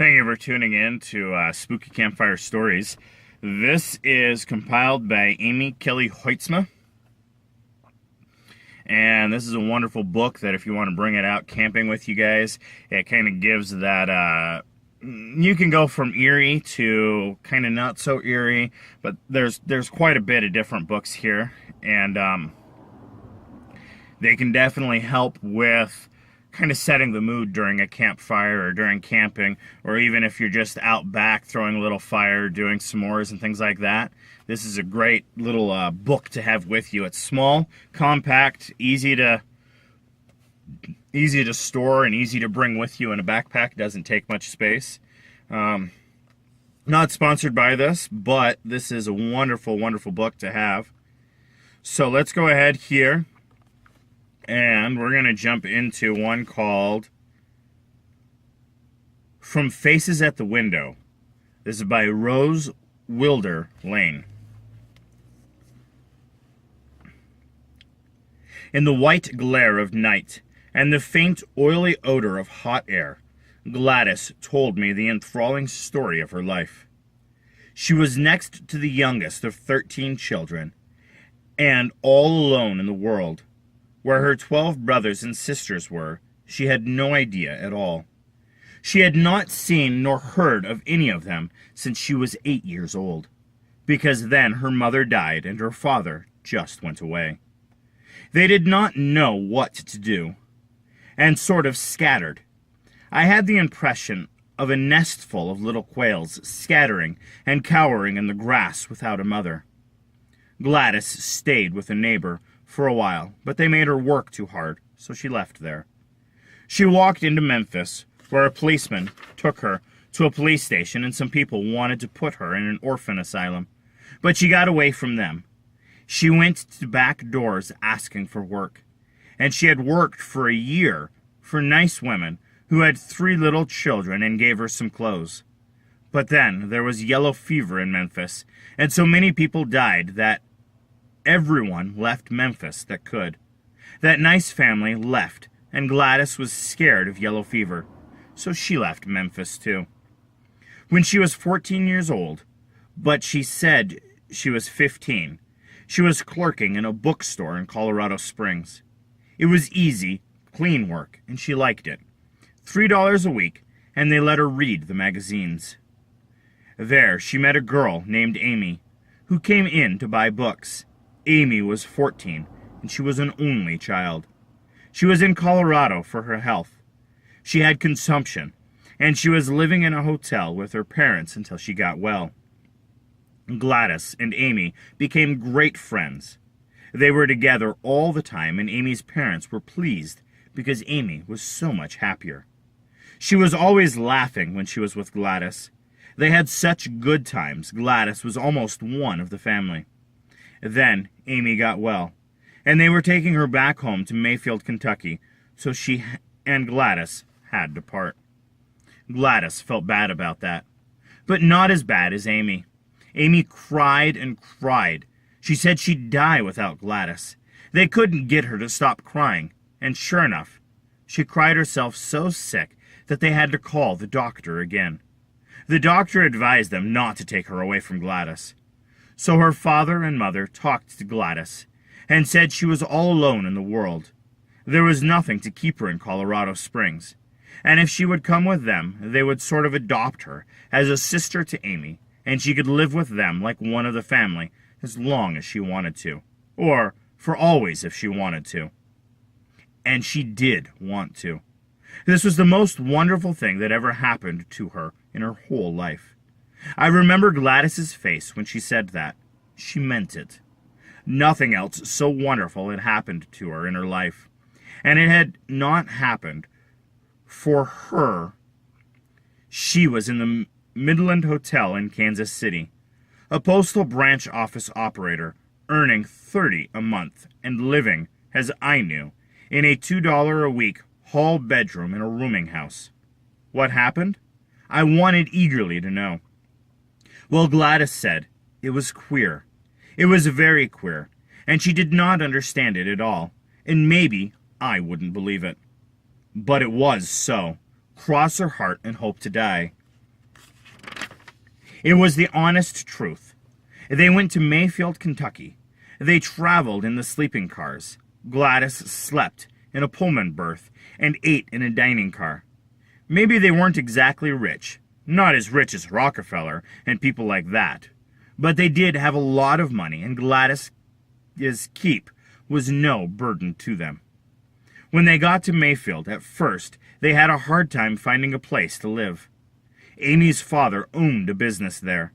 Thank you for tuning in to Spooky Campfire Stories. This is compiled by Kelley Hoitsma. And this is a wonderful book that if you want to bring it out camping with you guys, it kind of gives that, you can go from eerie to kind of not so eerie, but there's quite a bit of different books here. And they can definitely help with kind of setting the mood during a campfire or during camping, or even if you're just out back throwing a little fire, doing s'mores and things like that. This is a great little book to have with you. It's small, compact, easy to store and easy to bring with you in a backpack. Doesn't take much space. Not sponsored by this, but this is a wonderful, wonderful book to have. So let's go ahead here. And we're going to jump into one called From Faces at the Window. This is by Rose Wilder Lane. In the white glare of night and the faint, oily odor of hot air, Gladys told me the enthralling story of her life. She was next to the youngest of 13 children, and all alone in the world. Where her 12 brothers and sisters were, she had no idea at all. She had not seen nor heard of any of them since she was 8 years old, because then her mother died and her father just went away. They did not know what to do, and sort of scattered. I had the impression of a nestful of little quails scattering and cowering in the grass without a mother. Gladys stayed with a neighbor for a while, but they made her work too hard, so she left there. She walked into Memphis, where a policeman took her to a police station and some people wanted to put her in an orphan asylum, but she got away from them. She went to back doors asking for work, and she had worked for a year for nice women who had 3 little children and gave her some clothes. But then there was yellow fever in Memphis, and so many people died that everyone left Memphis that could. That nice family left, and Gladys was scared of yellow fever, so she left Memphis too. When she was 14 years old, but she said she was 15, she was clerking in a bookstore in Colorado Springs. It was easy, clean work, and she liked it. $3 a week, and they let her read the magazines. There she met a girl named Amy, who came in to buy books. Amy was 14, and she was an only child. She was in Colorado for her health. She had consumption, and she was living in a hotel with her parents until she got well. Gladys and Amy became great friends. They were together all the time, and Amy's parents were pleased because Amy was so much happier. She was always laughing when she was with Gladys. They had such good times. Gladys was almost one of the family. Then Amy got well, and they were taking her back home to Mayfield, Kentucky, so she and Gladys had to part. Gladys felt bad about that, but not as bad as Amy. Amy cried and cried. She said she'd die without Gladys. They couldn't get her to stop crying, and sure enough, she cried herself so sick that they had to call the doctor again. The doctor advised them not to take her away from Gladys. So her father and mother talked to Gladys and said she was all alone in the world. There was nothing to keep her in Colorado Springs, and if she would come with them, they would sort of adopt her as a sister to Amy, and she could live with them like one of the family as long as she wanted to, or for always if she wanted to. And she did want to. This was the most wonderful thing that ever happened to her in her whole life. I remember Gladys's face when she said that. She meant it. Nothing else so wonderful had happened to her in her life. And it had not happened for her. She was in the Midland Hotel in Kansas City, a postal branch office operator, earning $30 a month and living, as I knew, in a $2 a week hall bedroom in a rooming house. What happened? I wanted eagerly to know. Well, Gladys said it was queer. It was very queer, and she did not understand it at all, and maybe I wouldn't believe it. But it was so. Cross her heart and hope to die. It was the honest truth. They went to Mayfield, Kentucky. They traveled in the sleeping cars. Gladys slept in a Pullman berth and ate in a dining car. Maybe they weren't exactly rich, not as rich as Rockefeller and people like that, but they did have a lot of money, and Gladys's keep was no burden to them. When they got to Mayfield, at first, they had a hard time finding a place to live. Amy's father owned a business there,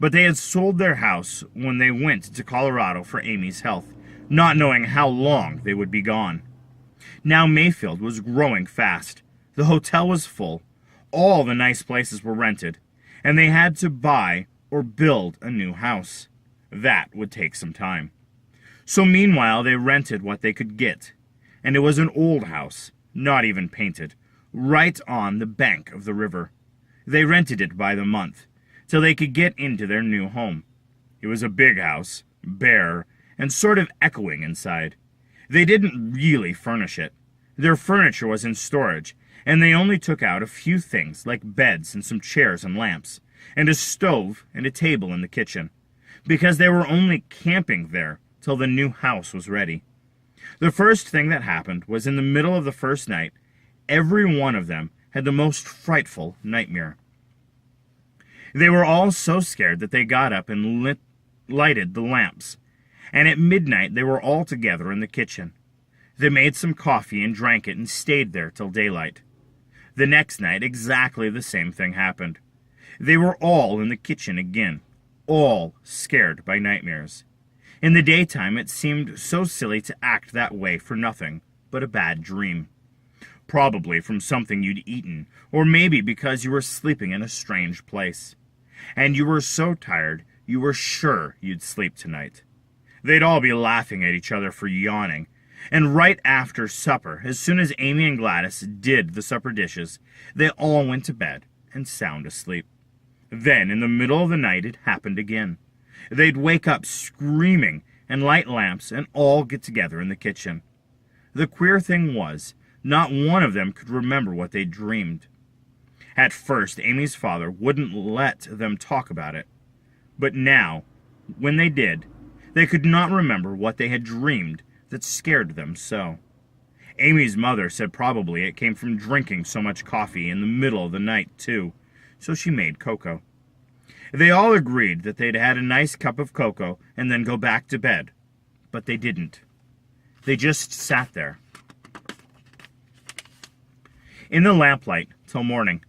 but they had sold their house when they went to Colorado for Amy's health, not knowing how long they would be gone. Now Mayfield was growing fast. The hotel was full. All the nice places were rented, and they had to buy or build a new house. That would take some time. So meanwhile, they rented what they could get, and it was an old house, not even painted, right on the bank of the river. They rented it by the month, till they could get into their new home. It was a big house, bare, and sort of echoing inside. They didn't really furnish it. Their furniture was in storage, and they only took out a few things like beds and some chairs and lamps, and a stove and a table in the kitchen, because they were only camping there till the new house was ready. The first thing that happened was in the middle of the first night, every one of them had the most frightful nightmare. They were all so scared that they got up and lighted the lamps, and at midnight they were all together in the kitchen. They made some coffee and drank it and stayed there till daylight. The next night, exactly the same thing happened. They were all in the kitchen again, all scared by nightmares. In the daytime, it seemed so silly to act that way for nothing but a bad dream. Probably from something you'd eaten, or maybe because you were sleeping in a strange place. And you were so tired, you were sure you'd sleep tonight. They'd all be laughing at each other for yawning. And right after supper, as soon as Amy and Gladys did the supper dishes, they all went to bed and sound asleep. Then, in the middle of the night, it happened again. They'd wake up screaming and light lamps and all get together in the kitchen. The queer thing was, not one of them could remember what they dreamed. At first, Amy's father wouldn't let them talk about it. But now, when they did, they could not remember what they had dreamed that scared them so. Amy's mother said probably it came from drinking so much coffee in the middle of the night, too, so she made cocoa. They all agreed that they'd had a nice cup of cocoa and then go back to bed, but they didn't. They just sat there in the lamplight till morning.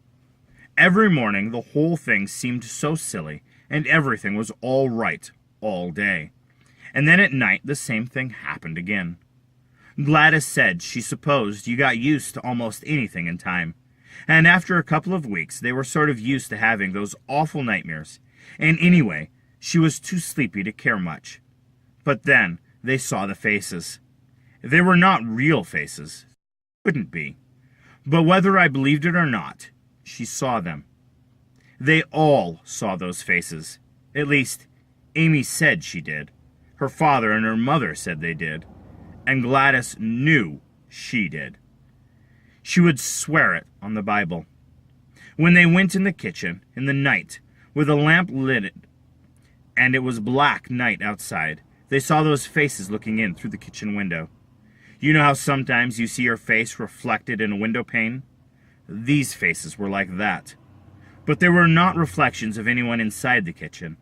Every morning the whole thing seemed so silly, and everything was all right all day. And then at night the same thing happened again. Gladys said she supposed you got used to almost anything in time, and after a couple of weeks they were sort of used to having those awful nightmares, and anyway, she was too sleepy to care much. But then they saw the faces. They were not real faces. Couldn't be. But whether I believed it or not, she saw them. They all saw those faces. At least, Amy said she did. Her father and her mother said they did. And Gladys knew she did. She would swear it on the Bible. When they went in the kitchen, in the night, with a lamp lit, and it was black night outside, they saw those faces looking in through the kitchen window. You know how sometimes you see your face reflected in a window pane? These faces were like that. But they were not reflections of anyone inside the kitchen.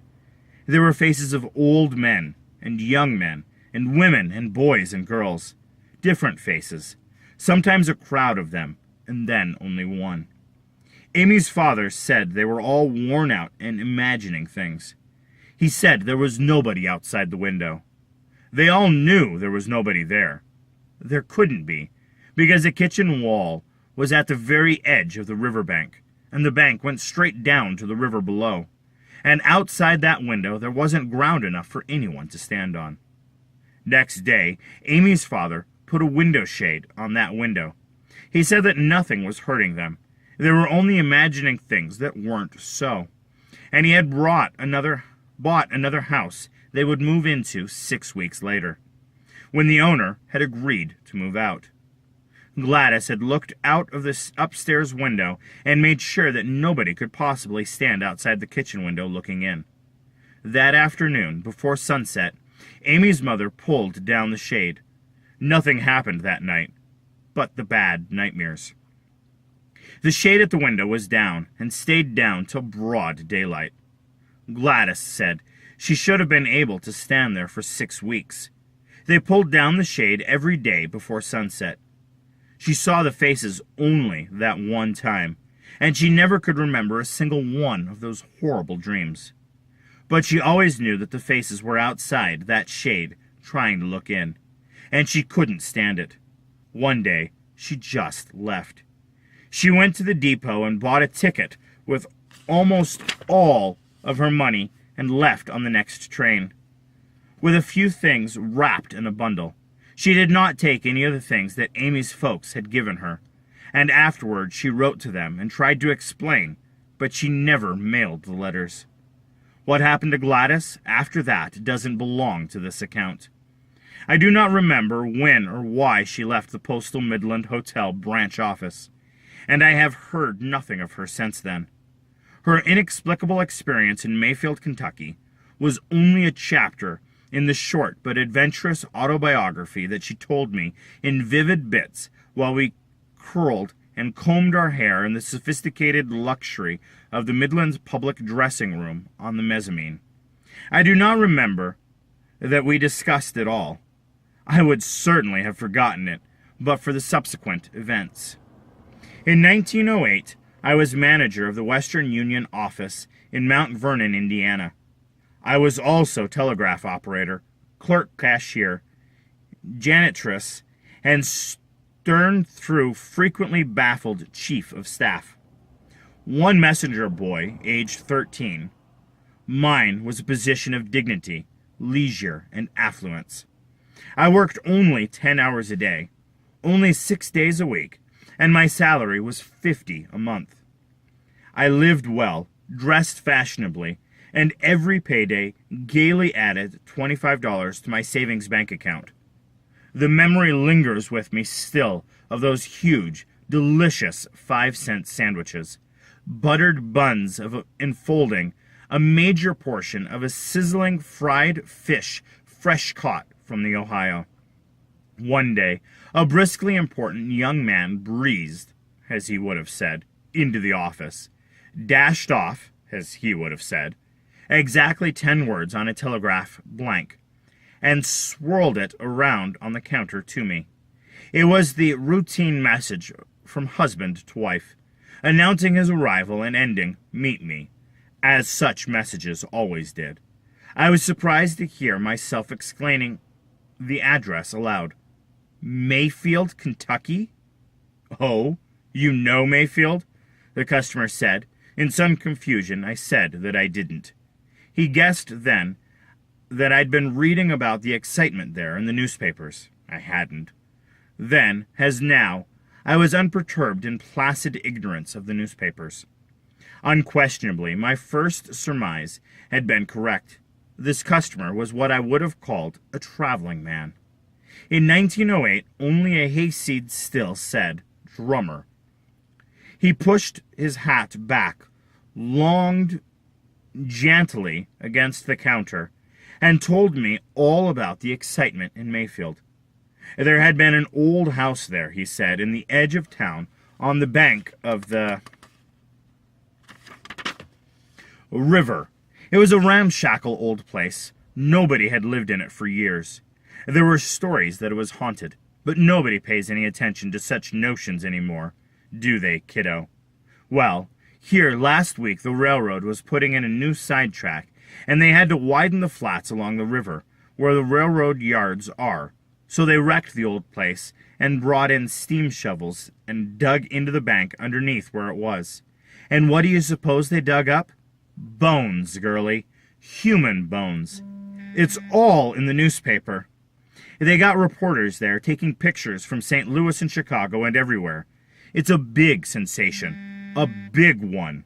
They were faces of old men and young men and women and boys and girls. Different faces. Sometimes a crowd of them, and then only one. Amy's father said they were all worn out and imagining things. He said there was nobody outside the window. They all knew there was nobody there. There couldn't be, because the kitchen wall was at the very edge of the riverbank, and the bank went straight down to the river below. And outside that window there wasn't ground enough for anyone to stand on. Next day, Amy's father put a window shade on that window. He said that nothing was hurting them. They were only imagining things that weren't so. And he had bought another house they would move into 6 weeks later, when the owner had agreed to move out. Gladys had looked out of the upstairs window and made sure that nobody could possibly stand outside the kitchen window looking in. That afternoon, before sunset, Amy's mother pulled down the shade. Nothing happened that night, but the bad nightmares. The shade at the window was down and stayed down till broad daylight. Gladys said she should have been able to stand there for 6 weeks. They pulled down the shade every day before sunset. She saw the faces only that one time, and she never could remember a single one of those horrible dreams. But she always knew that the faces were outside that shade trying to look in, and she couldn't stand it. One day, she just left. She went to the depot and bought a ticket with almost all of her money and left on the next train, with a few things wrapped in a bundle. She did not take any of the things that Amy's folks had given her, and afterward she wrote to them and tried to explain, but she never mailed the letters. What happened to Gladys after that doesn't belong to this account. I do not remember when or why she left the Postal Midland Hotel branch office, and I have heard nothing of her since then. Her inexplicable experience in Mayfield, Kentucky, was only a chapter in the short but adventurous autobiography that she told me in vivid bits while we curled and combed our hair in the sophisticated luxury of the Midlands public dressing room on the mezzanine. I do not remember that we discussed it all. I would certainly have forgotten it, but for the subsequent events. In 1908, I was manager of the Western Union office in Mount Vernon, Indiana. I was also telegraph operator, clerk cashier, janitress, and stern-through frequently baffled chief of staff. One messenger boy, aged 13. Mine was a position of dignity, leisure, and affluence. I worked only 10 hours a day, only 6 days a week, and my salary was $50 a month. I lived well, dressed fashionably, and every payday gaily added $25 to my savings bank account. The memory lingers with me still of those huge, delicious 5-cent sandwiches, buttered buns enfolding a major portion of a sizzling fried fish fresh caught from the Ohio. One day, a briskly important young man breezed, as he would have said, into the office, dashed off, as he would have said, exactly 10 words on a telegraph blank, and swirled it around on the counter to me. It was the routine message from husband to wife, announcing his arrival and ending, "Meet me," as such messages always did. I was surprised to hear myself exclaiming the address aloud. Mayfield, Kentucky? "Oh, you know Mayfield?" the customer said. In some confusion, I said that I didn't. He guessed then that I'd been reading about the excitement there in the newspapers. I hadn't. Then, as now, I was unperturbed in placid ignorance of the newspapers. Unquestionably, my first surmise had been correct. This customer was what I would have called a traveling man. In 1908, only a hayseed still said, "Drummer." He pushed his hat back, longed gently against the counter, and told me all about the excitement in Mayfield. There had been an old house there, he said, in the edge of town, on the bank of the river. It was a ramshackle old place. Nobody had lived in it for years. There were stories that it was haunted, but nobody pays any attention to such notions anymore, do they, kiddo? Well, here last week the railroad was putting in a new sidetrack, and they had to widen the flats along the river, where the railroad yards are. So they wrecked the old place and brought in steam shovels and dug into the bank underneath where it was. And what do you suppose they dug up? Bones, girlie. Human bones. It's all in the newspaper. They got reporters there taking pictures from St. Louis and Chicago and everywhere. It's a big sensation. A big one.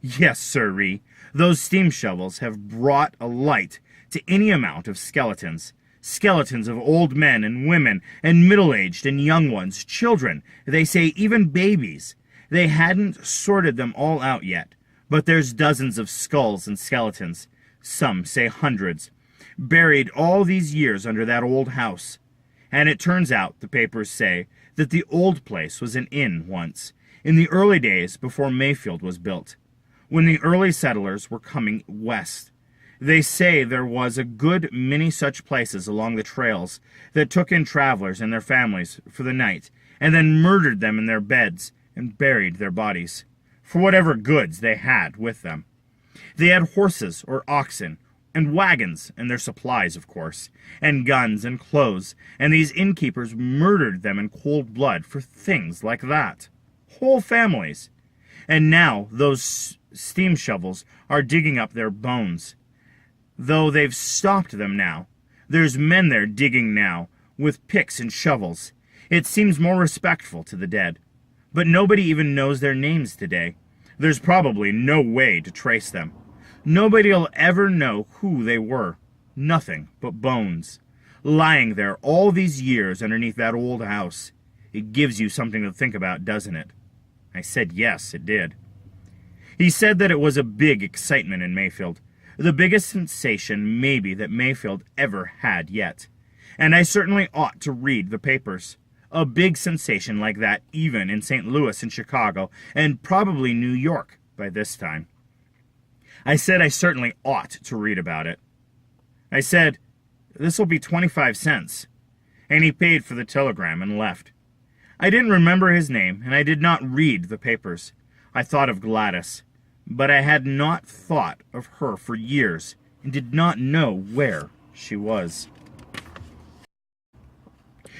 Yes, sirree, those steam shovels have brought a light to any amount of skeletons. Skeletons of old men and women and middle-aged and young ones, children, they say even babies. They hadn't sorted them all out yet, but there's dozens of skulls and skeletons. Some say hundreds, buried all these years under that old house. And it turns out, the papers say, that the old place was an inn once, in the early days before Mayfield was built, when the early settlers were coming west. They say there was a good many such places along the trails that took in travelers and their families for the night, and then murdered them in their beds and buried their bodies, for whatever goods they had with them. They had horses or oxen, and wagons, and their supplies, of course, and guns and clothes, and these innkeepers murdered them in cold blood for things like that. Whole families. And now those steam shovels are digging up their bones. Though they've stopped them now. There's men there digging now, with picks and shovels. It seems more respectful to the dead. But nobody even knows their names today. There's probably no way to trace them. Nobody'll ever know who they were. Nothing but bones. Lying there all these years underneath that old house. It gives you something to think about, doesn't it? I said yes, it did. He said that it was a big excitement in Mayfield. The biggest sensation, maybe, that Mayfield ever had yet. And I certainly ought to read the papers. A big sensation like that even in St. Louis and Chicago, and probably New York by this time. I said I certainly ought to read about it. I said, "This'll be 25 cents." And he paid for the telegram and left. I didn't remember his name, and I did not read the papers. I thought of Gladys, but I had not thought of her for years, and did not know where she was.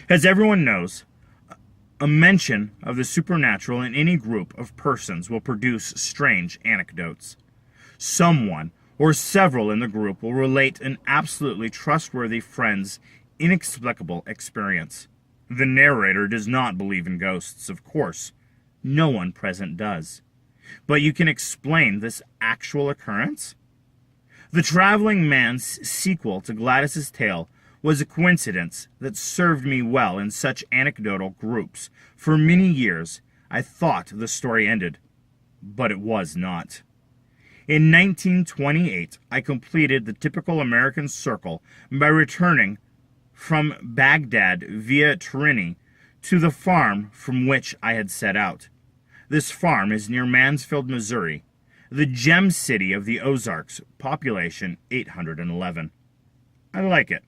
As everyone knows, a mention of the supernatural in any group of persons will produce strange anecdotes. Someone or several in the group will relate an absolutely trustworthy friend's inexplicable experience. The narrator does not believe in ghosts, of course. No one present does. But you can explain this actual occurrence? The traveling man's sequel to Gladys's tale was a coincidence that served me well in such anecdotal groups. For many years, I thought the story ended, but it was not. In 1928, I completed the typical American circle by returning from Baghdad via Trini to the farm from which I had set out. This farm is near Mansfield, Missouri, the gem city of the Ozarks, population 811. I like it.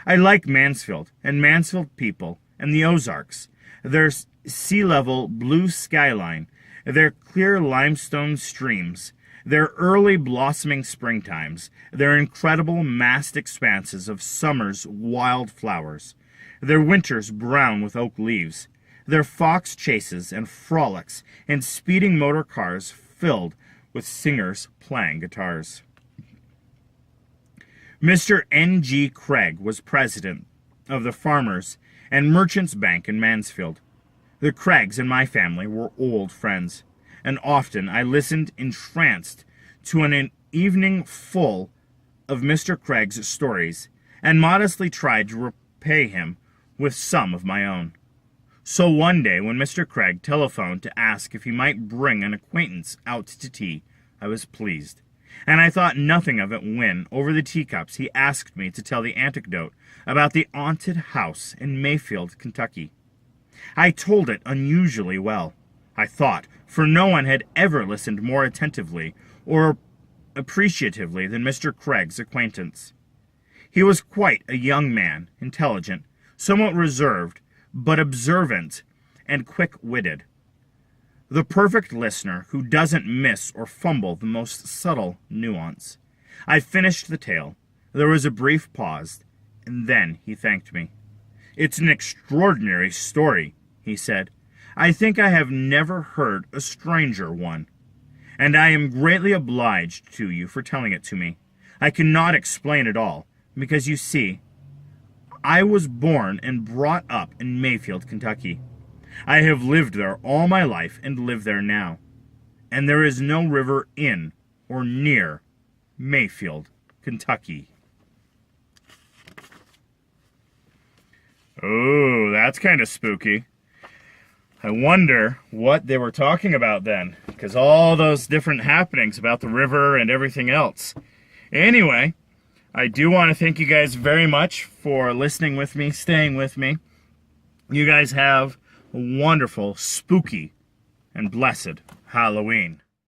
I like Mansfield and Mansfield people and the Ozarks, their sea-level blue skyline, their clear limestone streams, their early blossoming springtimes, their incredible massed expanses of summer's wild flowers, their winters brown with oak leaves, their fox chases and frolics and speeding motor cars filled with singers playing guitars. Mr. N.G. Craig was president of the Farmers and Merchants Bank in Mansfield. The Craigs and my family were old friends, and often I listened entranced to an evening full of Mr. Craig's stories, and modestly tried to repay him with some of my own. So one day, when Mr. Craig telephoned to ask if he might bring an acquaintance out to tea, I was pleased. And I thought nothing of it when, over the teacups, he asked me to tell the anecdote about the haunted house in Mayfield, Kentucky. I told it unusually well, I thought, for no one had ever listened more attentively or appreciatively than Mr. Craig's acquaintance. He was quite a young man, intelligent, somewhat reserved, but observant and quick-witted. The perfect listener who doesn't miss or fumble the most subtle nuance. I finished the tale. There was a brief pause, and then he thanked me. "It's an extraordinary story," he said. "I think I have never heard a stranger one. And I am greatly obliged to you for telling it to me. I cannot explain it all, because you see, I was born and brought up in Mayfield, Kentucky. I have lived there all my life and live there now. And there is no river in or near Mayfield, Kentucky." Ooh, that's kind of spooky. I wonder what they were talking about then, because all those different happenings about the river and everything else. Anyway, I do want to thank you guys very much for listening with me, staying with me. You guys have a wonderful, spooky, and blessed Halloween.